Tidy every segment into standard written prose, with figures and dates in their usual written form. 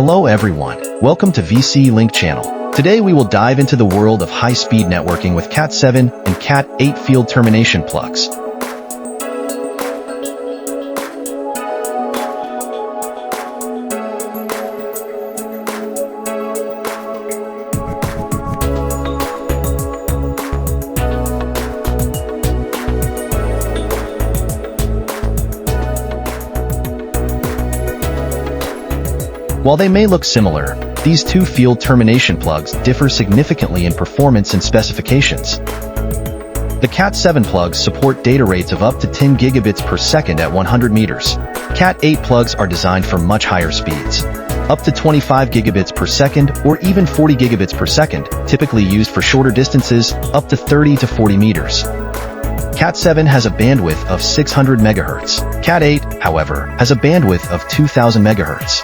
Hello everyone, welcome to VCELINK channel. Today we will dive into the world of high-speed networking with Cat7 and Cat8 field termination plugs. While they may look similar, these two field termination plugs differ significantly in performance and specifications. The Cat7 plugs support data rates of up to 10 gigabits per second at 100 meters. Cat8 plugs are designed for much higher speeds, up to 25 gigabits per second or even 40 gigabits per second, typically used for shorter distances, up to 30 to 40 meters. Cat7 has a bandwidth of 600 megahertz. Cat8, however, has a bandwidth of 2000 megahertz.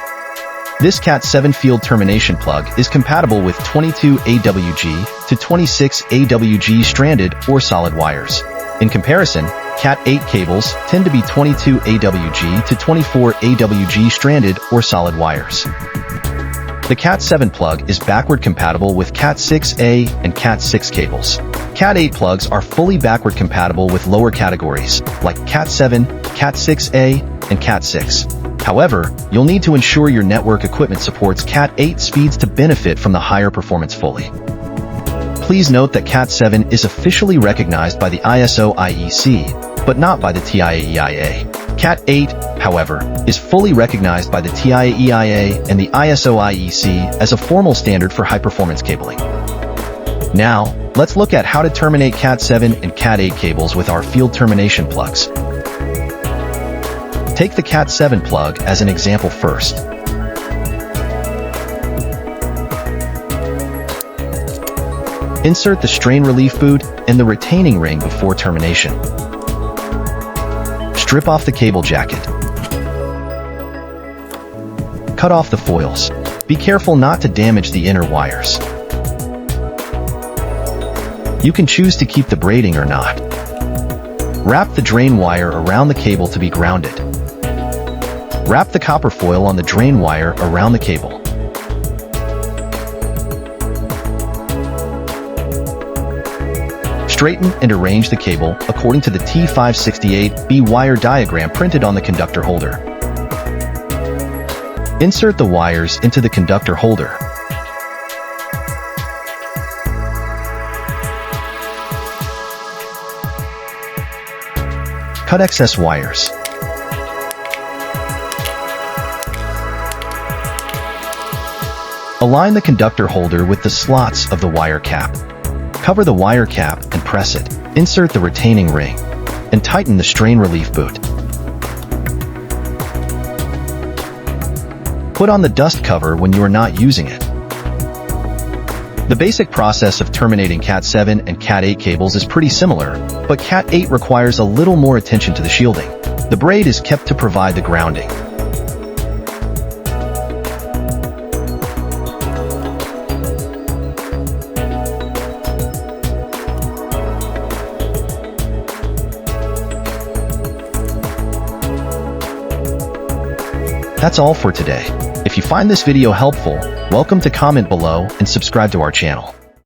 This Cat7 field termination plug is compatible with 22 AWG to 26 AWG stranded or solid wires. In comparison, Cat8 cables tend to be 22 AWG to 24 AWG stranded or solid wires. The Cat7 plug is backward compatible with Cat6A and Cat6 cables. Cat8 plugs are fully backward compatible with lower categories, like Cat7, Cat6A, and Cat6. However, you'll need to ensure your network equipment supports Cat8 speeds to benefit from the higher performance fully. Please note that Cat7 is officially recognized by the ISO IEC, but not by the TIA-EIA. Cat8, however, is fully recognized by the TIA-EIA and the ISO IEC as a formal standard for high-performance cabling. Now, let's look at how to terminate Cat7 and Cat8 cables with our field termination plugs. Take the Cat7 plug as an example first. Insert the strain relief boot and the retaining ring before termination. Strip off the cable jacket. Cut off the foils. Be careful not to damage the inner wires. You can choose to keep the braiding or not. Wrap the drain wire around the cable to be grounded. Wrap the copper foil on the drain wire around the cable. Straighten and arrange the cable according to the T568B wire diagram printed on the conductor holder. Insert the wires into the conductor holder. Cut excess wires. Align the conductor holder with the slots of the wire cap. Cover the wire cap and press it. Insert the retaining ring and tighten the strain relief boot. Put on the dust cover when you are not using it. The basic process of terminating Cat7 and Cat8 cables is pretty similar, but Cat8 requires a little more attention to the shielding. The braid is kept to provide the grounding. That's all for today. If you find this video helpful, welcome to comment below and subscribe to our channel.